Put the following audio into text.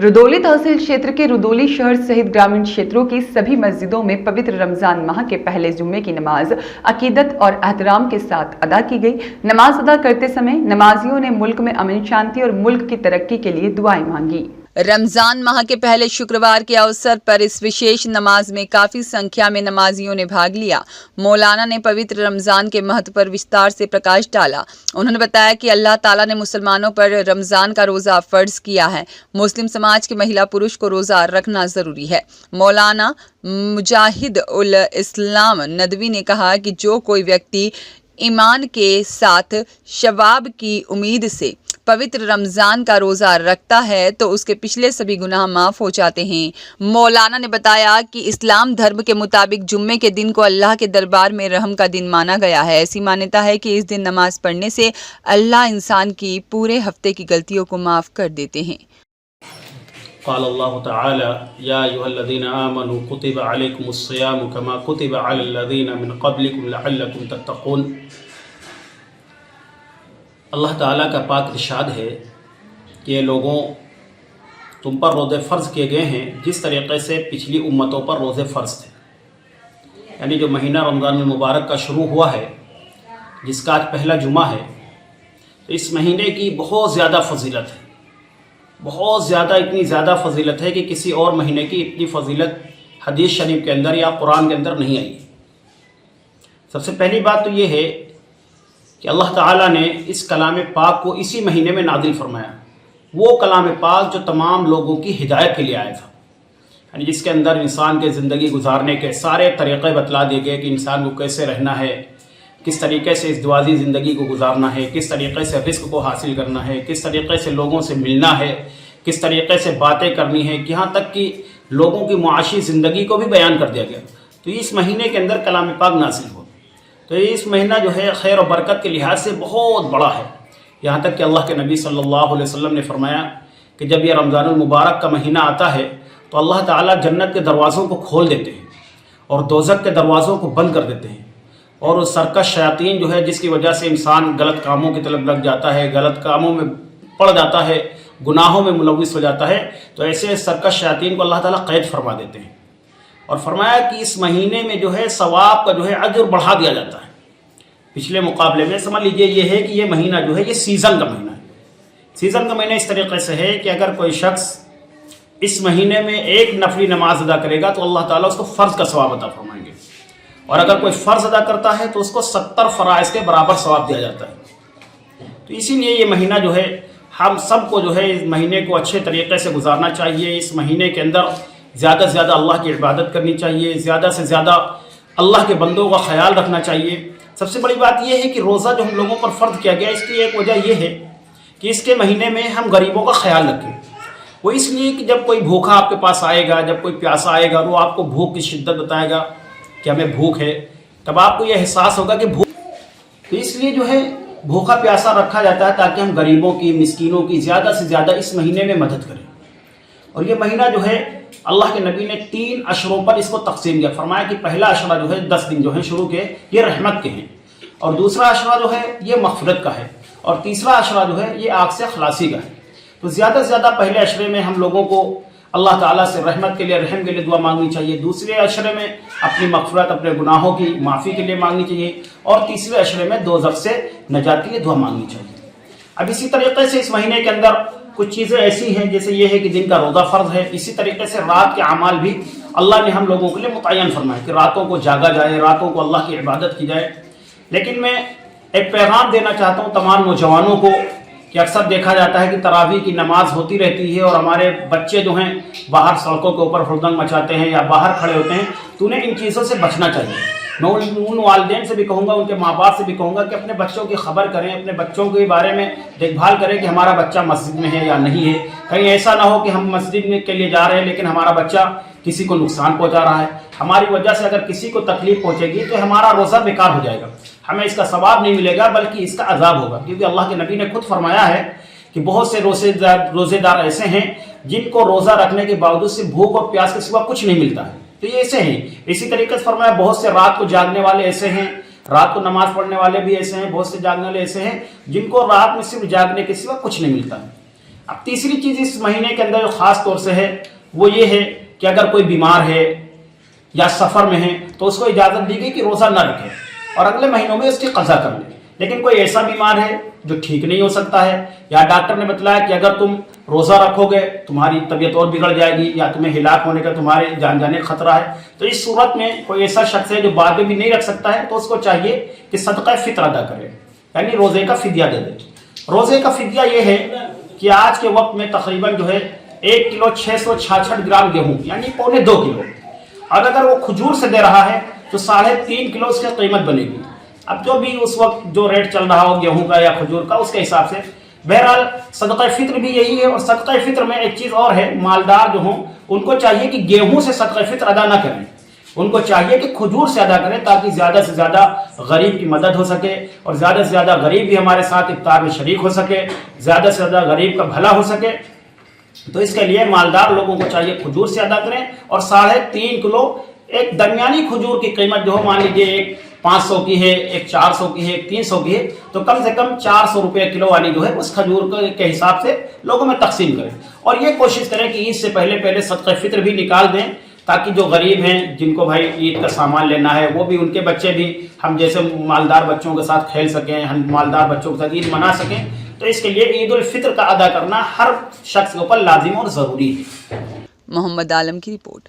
रुदौली तहसील क्षेत्र के रुदौली शहर सहित ग्रामीण क्षेत्रों की सभी मस्जिदों में पवित्र रमजान माह के पहले जुम्मे की नमाज अकीदत और एहतराम के साथ अदा की गई। नमाज अदा करते समय नमाजियों ने मुल्क में अमन शांति और मुल्क की तरक्की के लिए दुआएं मांगी। रमजान माह के पहले शुक्रवार के अवसर पर इस विशेष नमाज में काफी संख्या में नमाजियों ने भाग लिया। मौलाना ने पवित्र रमजान के महत्व पर विस्तार से प्रकाश डाला। उन्होंने बताया कि अल्लाह ताला ने मुसलमानों पर रमजान का रोजा फर्ज किया है। मुस्लिम समाज की महिला पुरुष को रोजा रखना जरूरी है। मौलाना मुजाहिद उल इस्लाम नदवी ने कहा कि जो कोई व्यक्ति ईमान के साथ शवाब की उम्मीद से पवित्र रमजान का रोजा रखता है तो उसके पिछले सभी गुनाह माफ हो जाते हैं। मौलाना ने बताया कि इस्लाम धर्म के मुताबिक जुम्मे के दिन को अल्लाह के दरबार में रहम का दिन माना गया है। ऐसी मान्यता है कि इस दिन नमाज पढ़ने से अल्लाह इंसान की पूरे हफ्ते की गलतियों को माफ कर देते हैं। क़ाल अल्लाह तआला या अय्युहल्लज़ीना आमनू कुतिबा अलैकुमुस्सियामु कमा कुतिबा अलल्लज़ीना मिन क़ब्लिकुम लअल्लकुम तत्तक़ून। अल्लाह ताला का पाक इरशाद है कि लोगों तुम पर रोज़े फ़र्ज़ किए गए हैं जिस तरीक़े से पिछली उम्मतों पर रोज़े फ़र्ज़ थे। यानी जो महीना रमज़ान मुबारक का शुरू हुआ है, जिसका आज पहला जुमा है, तो इस महीने की बहुत ज़्यादा फजीलत है, बहुत ज़्यादा, इतनी ज़्यादा फजीलत है कि किसी और महीने की इतनी फजीलत हदीस शरीफ के अंदर या कुरान के अंदर नहीं आई। सबसे पहली बात तो ये है कि अल्लाह ताला ने इस कलाम पाक को इसी महीने में नाजिल फरमाया। वो कलाम पाक जो तमाम लोगों की हिदायत के लिए आया था, यानी जिसके अंदर इंसान के ज़िंदगी गुजारने के सारे तरीक़े बतला दिए गए कि इंसान को कैसे रहना है, किस तरीक़े से इस दुआजी ज़िंदगी को गुजारना है, किस तरीक़े से रिस्क को हासिल करना है, किस तरीक़े से लोगों से मिलना है, किस तरीक़े से बातें करनी है, यहाँ तक कि लोगों की मुआशी ज़िंदगी को भी बयान कर दिया गया। तो इस महीने के अंदर कलाम पाक नासिल हो, तो इस महीना जो है खैर और बरकत के लिहाज से बहुत बड़ा है। यहाँ तक कि अल्लाह के नबी सल्लल्लाहु अलैहि वसल्लम ने फरमाया कि जब यह रमज़ानुल मुबारक का महीना आता है तो अल्लाह ताला जन्नत के दरवाज़ों को खोल देते हैं और दोज़ख के दरवाज़ों को बंद कर देते हैं। और उस सरकश शयातीन जो है, जिसकी वजह से इंसान गलत कामों की तरफ लग जाता है, गलत कामों में पड़ जाता है, गुनाहों में मुलव्विस हो जाता है, तो ऐसे सरकश शयातीन को अल्लाह ताला क़ैद फरमा देते हैं। और फरमाया कि इस महीने में जो है सवाब का जो है अजर बढ़ा दिया जाता है पिछले मुकाबले में। समझ लीजिए ये है कि ये महीना जो है ये सीज़न का महीना है। सीज़न का महीना इस तरीके से है कि अगर कोई शख्स इस महीने में एक नफली नमाज अदा करेगा तो अल्लाह ताला उसको फ़र्ज़ का सवाब अता फरमाएंगे, और अगर कोई फ़र्ज़ अदा करता है तो उसको 70 फ़राइज़ के बराबर सवाब दिया जाता है। तो इसीलिए ये महीना जो है हम सबको जो है इस महीने को अच्छे तरीके से गुजारना चाहिए। इस महीने के अंदर ज़्यादा से ज़्यादा अल्लाह की इबादत करनी चाहिए, ज़्यादा से ज़्यादा अल्लाह के बंदों का ख्याल रखना चाहिए। सबसे बड़ी बात यह है कि रोज़ा जो हम लोगों पर फ़र्ज़ किया गया, इसकी एक वजह यह है कि इसके महीने में हम गरीबों का ख्याल रखें। वो इसलिए कि जब कोई भूखा आपके पास आएगा, जब कोई प्यासा आएगा, वो आपको भूख की शिद्दत बताएगा कि हमें भूख है, तब आपको यह एहसास होगा कि भूख, तो इसलिए जो है भूखा प्यासा रखा जाता है ताकि हम गरीबों की, मिस्कीनों की ज़्यादा से ज़्यादा इस महीने में मदद करें। और ये महीना जो है अल्लाह के नबी ने 3 अशरों पर इसको तकसीम किया। फरमाया कि पहला अशरा जो है 10 दिन जो है शुरू के ये रहमत के हैं, और दूसरा अशरा जो है ये मग़फ़िरत का है, और तीसरा अशरा जो है ये आग से खलासी का है। तो ज़्यादा से ज़्यादा पहले अशरे में हम लोगों को अल्लाह ताला से रहमत के लिए, रहम के लिए दुआ मांगनी चाहिए। दूसरे अशरे में अपनी मग़फ़िरत, अपने गुनाहों की माफ़ी के लिए मांगनी चाहिए, और तीसरे अशरे में दोज़ख से नजात के लिए दुआ मांगनी चाहिए। अब इसी तरीके से इस महीने के अंदर कुछ चीज़ें ऐसी हैं, जैसे ये है कि दिन का रोज़ा फ़र्ज़ है। इसी तरीके से रात के अमाल भी अल्लाह ने हम लोगों के लिए मुतय्यन फरमाया कि रातों को जागा जाए, रातों को अल्लाह की इबादत की जाए। लेकिन मैं एक पैगाम देना चाहता हूँ तमाम नौजवानों को कि अक्सर देखा जाता है कि तरावी की नमाज होती रहती है और हमारे बच्चे जो हैं बाहर सड़कों के ऊपर हुड़दंग मचाते हैं या बाहर खड़े होते हैं, तो उन्हें इन चीज़ों से बचना चाहिए। मैं उन वालिदैन से भी कहूँगा, उनके माँ बाप से भी कहूँगा कि अपने बच्चों की खबर करें, अपने बच्चों के बारे में देखभाल करें कि हमारा बच्चा मस्जिद में है या नहीं है। कहीं ऐसा ना हो कि हम मस्जिद में के लिए जा रहे हैं लेकिन हमारा बच्चा किसी को नुकसान पहुँचा रहा है। हमारी वजह से अगर किसी को तकलीफ पहुँचेगी तो हमारा रोज़ा बेकार हो जाएगा, हमें इसका सवाब नहीं मिलेगा बल्कि इसका अजाब होगा। क्योंकि अल्लाह के नबी ने खुद फरमाया है कि बहुत से रोज़ेदार ऐसे हैं जिनको रोज़ा रखने के बावजूद से भूख और प्यास के सिवा कुछ नहीं मिलता है, तो ये ऐसे हैं। इसी तरीके से फरमाया बहुत से रात को जागने वाले ऐसे हैं, रात को नमाज पढ़ने वाले भी ऐसे हैं, बहुत से जागने वाले ऐसे हैं जिनको रात में सिर्फ जागने के सिवा कुछ नहीं मिलता है। اب تیسری چیز اس مہینے کے اندر جو خاص طور سے ہے وہ یہ ہے کہ اگر کوئی بیمار ہے یا سفر میں ہے تو اس کو اجازت دی گئی کہ روزہ نہ رکھے اور اگلے مہینوں میں اس کی قضا کر لے. لیکن کوئی ایسا بیمار ہے جو ٹھیک نہیں ہو سکتا ہے یا ڈاکٹر نے بتلایا کہ اگر تم روزہ رکھو گے تمہاری طبیعت اور بگڑ جائے گی یا تمہیں ہلاک ہونے کا تمہارے جان جانے کا خطرہ ہے، تو اس صورت میں کوئی ایسا شخص ہے جو بعد میں بھی نہیں رکھ سکتا ہے تو اس کو چاہیے کہ صدقہ فطر ادا کرے، یعنی روزے کا فدیہ دے دے. روزے کا فدیہ یہ ہے کہ آج کے وقت میں تقریباً جو ہے 1 کلو 666 گرام گیہوں یعنی 2.25 کلو، اور اگر وہ کھجور سے دے رہا ہے تو 3.5 کلو اس کی قیمت بنے گی. اب جو بھی اس وقت جو ریٹ چل رہا ہو گیہوں کا یا کھجور کا اس کے حساب سے. بہرحال صدقہ فطر بھی یہی ہے. اور صدقہ فطر میں ایک چیز اور ہے، مالدار جو ہوں ان کو چاہیے کہ گیہوں سے صدقہ فطر ادا نہ کریں، ان کو چاہیے کہ کھجور سے ادا کریں تاکہ زیادہ سے زیادہ غریب کی مدد ہو سکے اور زیادہ سے زیادہ غریب بھی ہمارے ساتھ افطار میں شریک ہو سکے، زیادہ سے زیادہ غریب کا بھلا ہو سکے. تو اس کے لیے مالدار لوگوں کو چاہیے کھجور سے ادا کریں. اور 3.5 کلو ایک درمیانی کھجور کی قیمت جو ہو، مان لیجیے ایک 500 کی ہے، ایک 400 کی ہے، ایک 300 کی ہے، تو کم سے کم 400 روپے کلو والی جو ہے اس کھجور کے حساب سے لوگوں میں تقسیم کریں. اور یہ کوشش کریں کہ عید سے پہلے صدقہ فطر بھی نکال دیں تاکہ جو غریب ہیں جن کو بھائی عید کا سامان لینا ہے وہ بھی، ان کے بچے بھی ہم جیسے مالدار بچوں کے ساتھ کھیل سکیں، ہم مالدار بچوں کے ساتھ عید منا سکیں. تو اس کے لیے عید الفطر کا ادا کرنا ہر شخص کے اوپر لازم اور ضروری ہے. محمد عالم کی رپورٹ.